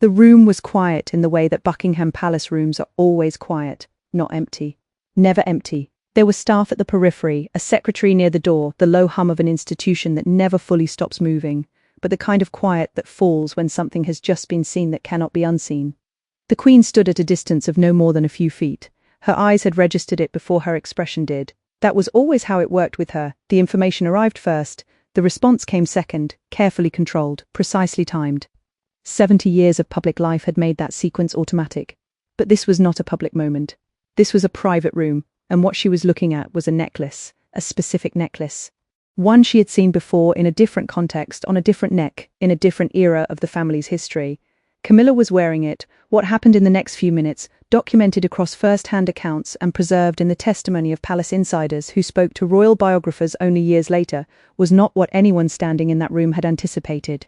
The room was quiet in the way that Buckingham Palace rooms are always quiet, not empty. Never empty. There was staff at the periphery, a secretary near the door, the low hum of an institution that never fully stops moving, but the kind of quiet that falls when something has just been seen that cannot be unseen. The Queen stood at a distance of no more than a few feet. Her eyes had registered it before her expression did. That was always how it worked with her. The information arrived first, the response came second, carefully controlled, precisely timed. 70 years of public life had made that sequence automatic. But this was not a public moment. This was a private room, and what she was looking at was a necklace, a specific necklace. One she had seen before in a different context, on a different neck, in a different era of the family's history. Camilla was wearing it. What happened in the next few minutes, documented across first-hand accounts and preserved in the testimony of palace insiders who spoke to royal biographers only years later, was not what anyone standing in that room had anticipated.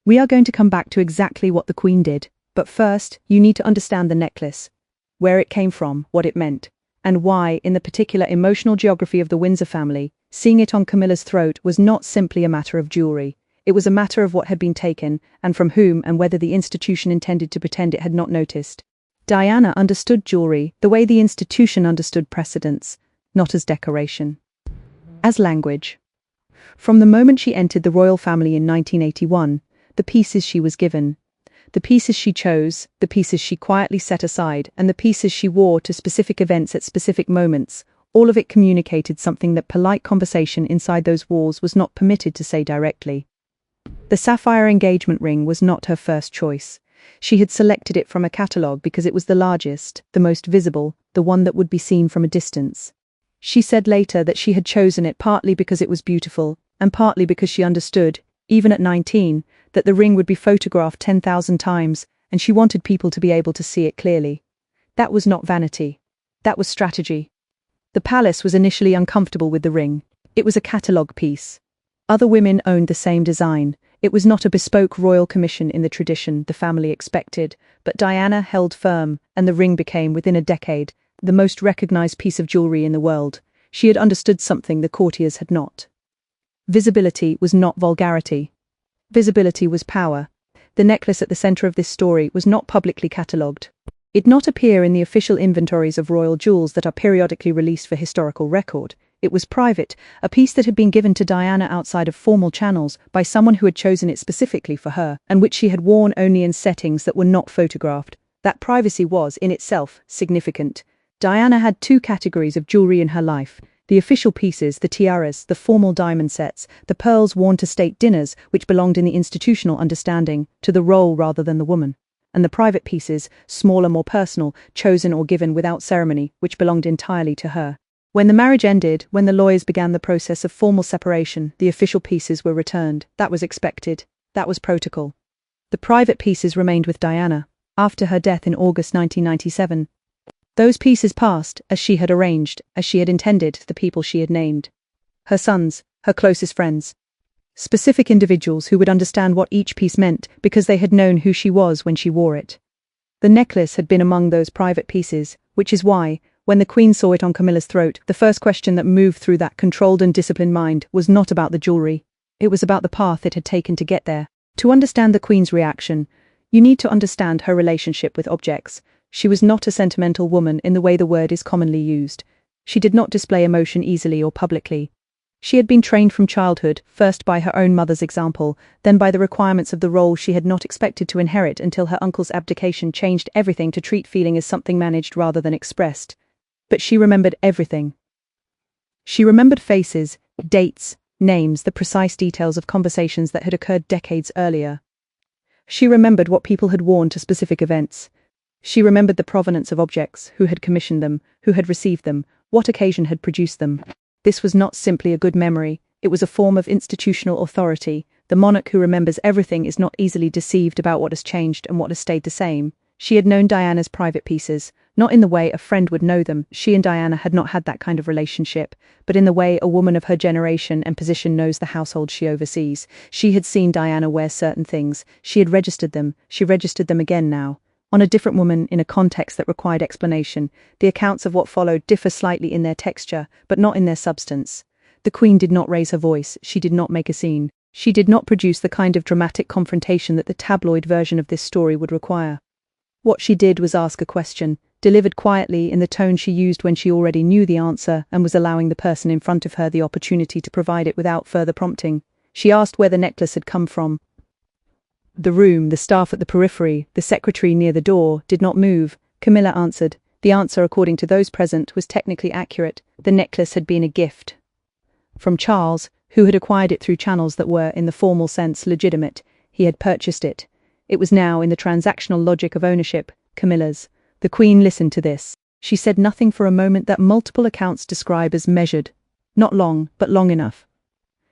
We are going to come back to exactly what the Queen did, but first, you need to understand the necklace, where it came from, what it meant, and why, in the particular emotional geography of the Windsor family, seeing it on Camilla's throat was not simply a matter of jewellery. It was a matter of what had been taken, and from whom, and whether the institution intended to pretend it had not noticed. Diana understood jewellery the way the institution understood precedence, not as decoration. As language. From the moment she entered the royal family in 1981, the pieces she was given, the pieces she chose, the pieces she quietly set aside, and the pieces she wore to specific events at specific moments, all of it communicated something that polite conversation inside those walls was not permitted to say directly. The sapphire engagement ring was not her first choice. She had selected it from a catalogue because it was the largest, the most visible, the one that would be seen from a distance. She said later that she had chosen it partly because it was beautiful, and partly because she understood, even at 19, that the ring would be photographed 10,000 times, and she wanted people to be able to see it clearly. That was not vanity. That was strategy. The palace was initially uncomfortable with the ring. It was a catalogue piece. Other women owned the same design. It was not a bespoke royal commission in the tradition the family expected, but Diana held firm, and the ring became, within a decade, the most recognized piece of jewelry in the world. She had understood something the courtiers had not. Visibility was not vulgarity. Visibility was power. The necklace at the center of this story was not publicly catalogued. It did not appear in the official inventories of royal jewels that are periodically released for historical record. It was private, a piece that had been given to Diana outside of formal channels by someone who had chosen it specifically for her, and which she had worn only in settings that were not photographed. That privacy was, in itself, significant. Diana had two categories of jewelry in her life: the official pieces, the tiaras, the formal diamond sets, the pearls worn to state dinners, which belonged in the institutional understanding, to the role rather than the woman, and the private pieces, smaller, more personal, chosen or given without ceremony, which belonged entirely to her. When the marriage ended, when the lawyers began the process of formal separation, the official pieces were returned. That was expected. That was protocol. The private pieces remained with Diana, after her death in August 1997. Those pieces passed, as she had arranged, as she had intended, to the people she had named. Her sons, her closest friends. Specific individuals who would understand what each piece meant because they had known who she was when she wore it. The necklace had been among those private pieces, which is why, when the Queen saw it on Camilla's throat, the first question that moved through that controlled and disciplined mind was not about the jewellery. It was about the path it had taken to get there. To understand the Queen's reaction, you need to understand her relationship with objects. She was not a sentimental woman in the way the word is commonly used. She did not display emotion easily or publicly. She had been trained from childhood, first by her own mother's example, then by the requirements of the role she had not expected to inherit until her uncle's abdication changed everything to treat feeling as something managed rather than expressed. But she remembered everything. She remembered faces, dates, names, the precise details of conversations that had occurred decades earlier. She remembered what people had worn to specific events. She remembered the provenance of objects, who had commissioned them, who had received them, what occasion had produced them. This was not simply a good memory, it was a form of institutional authority. The monarch who remembers everything is not easily deceived about what has changed and what has stayed the same. She had known Diana's private pieces, not in the way a friend would know them. She and Diana had not had that kind of relationship, but in the way a woman of her generation and position knows the household she oversees. She had seen Diana wear certain things. She had registered them. She registered them again now. On a different woman, in a context that required explanation. The accounts of what followed differ slightly in their texture, but not in their substance. The Queen did not raise her voice. She did not make a scene. She did not produce the kind of dramatic confrontation that the tabloid version of this story would require. What she did was ask a question, delivered quietly in the tone she used when she already knew the answer and was allowing the person in front of her the opportunity to provide it without further prompting. She asked where the necklace had come from. The room, the staff at the periphery, the secretary near the door, did not move. Camilla answered. The answer, according to those present, was technically accurate. The necklace had been a gift from Charles, who had acquired it through channels that were, in the formal sense, legitimate. He had purchased it. It was now, in the transactional logic of ownership, Camilla's. The Queen listened to this. She said nothing for a moment that multiple accounts describe as measured. Not long, but long enough.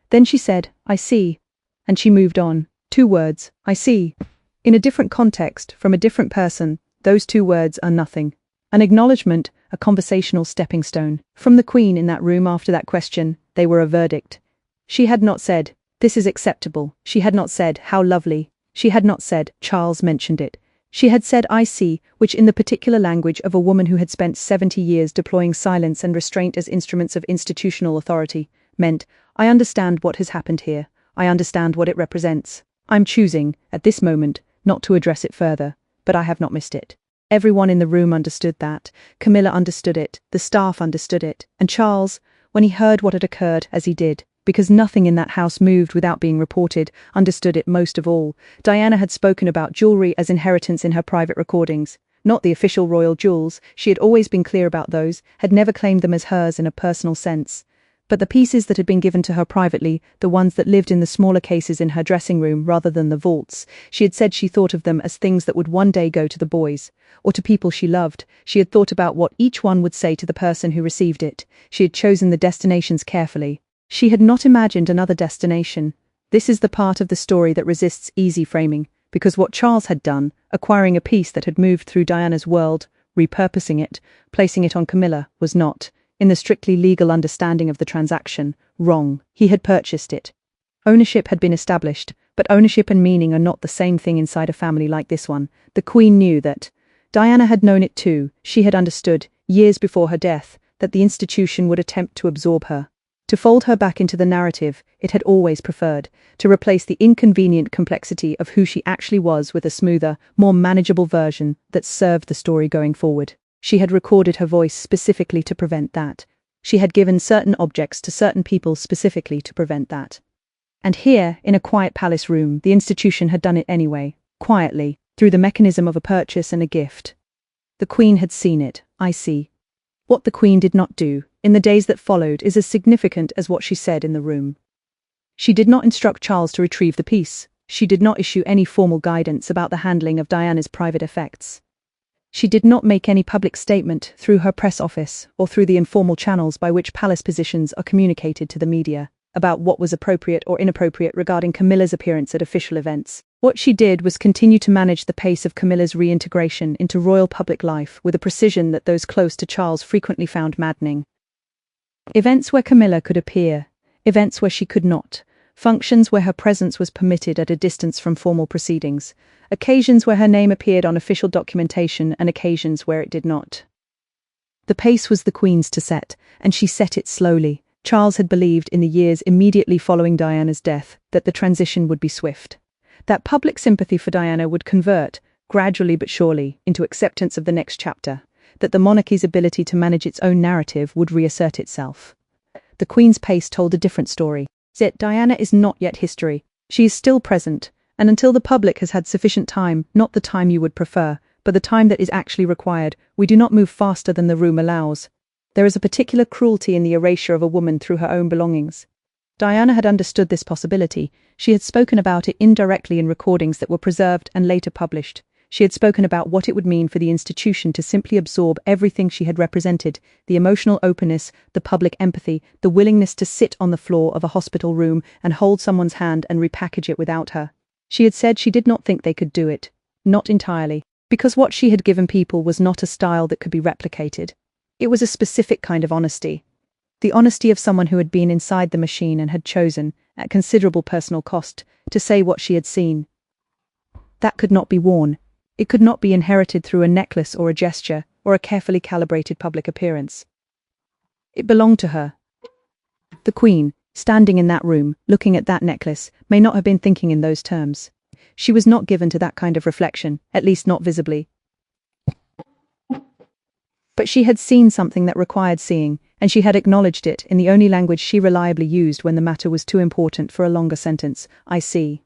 Then she said, "I see." And she moved on. 2 words, "I see." In a different context, from a different person, those 2 words are nothing. An acknowledgement, a conversational stepping stone. From the Queen in that room after that question, they were a verdict. She had not said, "This is acceptable." She had not said, "How lovely." She had not said, "Charles mentioned it." She had said, "I see," which in the particular language of a woman who had spent 70 years deploying silence and restraint as instruments of institutional authority, meant, "I understand what has happened here. I understand what it represents. I'm choosing, at this moment, not to address it further, but I have not missed it." Everyone in the room understood that. Camilla understood it, the staff understood it, and Charles, when he heard what had occurred, as he did, because nothing in that house moved without being reported, understood it most of all. Diana had spoken about jewellery as inheritance in her private recordings. Not the official royal jewels, she had always been clear about those, had never claimed them as hers in a personal sense. But the pieces that had been given to her privately, the ones that lived in the smaller cases in her dressing room rather than the vaults, she had said she thought of them as things that would one day go to the boys, or to people she loved. She had thought about what each one would say to the person who received it. She had chosen the destinations carefully. She had not imagined another destination. This is the part of the story that resists easy framing, because what Charles had done, acquiring a piece that had moved through Diana's world, repurposing it, placing it on Camilla, was not, in the strictly legal understanding of the transaction, wrong. He had purchased it. Ownership had been established, but ownership and meaning are not the same thing inside a family like this one. The Queen knew that. Diana had known it too. She had understood, years before her death, that the institution would attempt to absorb her. To fold her back into the narrative it had always preferred, to replace the inconvenient complexity of who she actually was with a smoother, more manageable version that served the story going forward. She had recorded her voice specifically to prevent that. She had given certain objects to certain people specifically to prevent that. And here, in a quiet palace room, the institution had done it anyway, quietly, through the mechanism of a purchase and a gift. The Queen had seen it, I see. What the Queen did not do, in the days that followed, is as significant as what she said in the room. She did not instruct Charles to retrieve the piece. She did not issue any formal guidance about the handling of Diana's private effects. She did not make any public statement through her press office or through the informal channels by which palace positions are communicated to the media about what was appropriate or inappropriate regarding Camilla's appearance at official events. What she did was continue to manage the pace of Camilla's reintegration into royal public life with a precision that those close to Charles frequently found maddening. Events where Camilla could appear, events where she could not, functions where her presence was permitted at a distance from formal proceedings, occasions where her name appeared on official documentation and occasions where it did not. The pace was the Queen's to set, and she set it slowly. Charles had believed in the years immediately following Diana's death that the transition would be swift, that public sympathy for Diana would convert, gradually but surely, into acceptance of the next chapter, that the monarchy's ability to manage its own narrative would reassert itself. The Queen's pace told a different story. Yet Diana is not yet history. She is still present, and until the public has had sufficient time, not the time you would prefer, but the time that is actually required, we do not move faster than the room allows. There is a particular cruelty in the erasure of a woman through her own belongings. Diana had understood this possibility. She had spoken about it indirectly in recordings that were preserved and later published. She had spoken about what it would mean for the institution to simply absorb everything she had represented, the emotional openness, the public empathy, the willingness to sit on the floor of a hospital room and hold someone's hand and repackage it without her. She had said she did not think they could do it. Not entirely. Because what she had given people was not a style that could be replicated. It was a specific kind of honesty. The honesty of someone who had been inside the machine and had chosen, at considerable personal cost, to say what she had seen. That could not be worn. It could not be inherited through a necklace or a gesture or a carefully calibrated public appearance. It belonged to her. The Queen, standing in that room, looking at that necklace, may not have been thinking in those terms. She was not given to that kind of reflection, at least not visibly. But she had seen something that required seeing, and she had acknowledged it in the only language she reliably used when the matter was too important for a longer sentence. I see.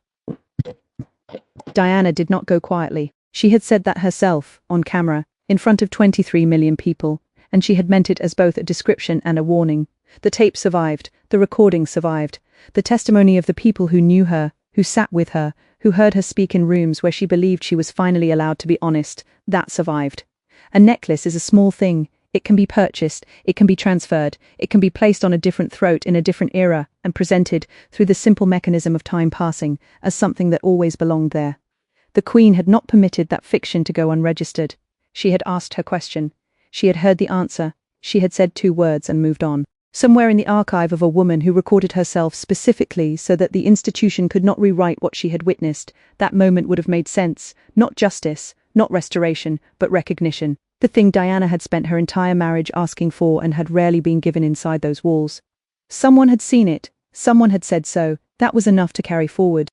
Diana did not go quietly. She had said that herself, on camera, in front of 23 million people, and she had meant it as both a description and a warning. The tape survived, the recording survived, the testimony of the people who knew her, who sat with her, who heard her speak in rooms where she believed she was finally allowed to be honest, that survived. A necklace is a small thing. It can be purchased, it can be transferred, it can be placed on a different throat in a different era and presented, through the simple mechanism of time passing, as something that always belonged there. The Queen had not permitted that fiction to go unregistered. She had asked her question. She had heard the answer. She had said 2 words and moved on. Somewhere in the archive of a woman who recorded herself specifically so that the institution could not rewrite what she had witnessed, that moment would have made sense, not justice, not restoration, but recognition. The thing Diana had spent her entire marriage asking for and had rarely been given inside those walls. Someone had seen it, someone had said so, that was enough to carry forward.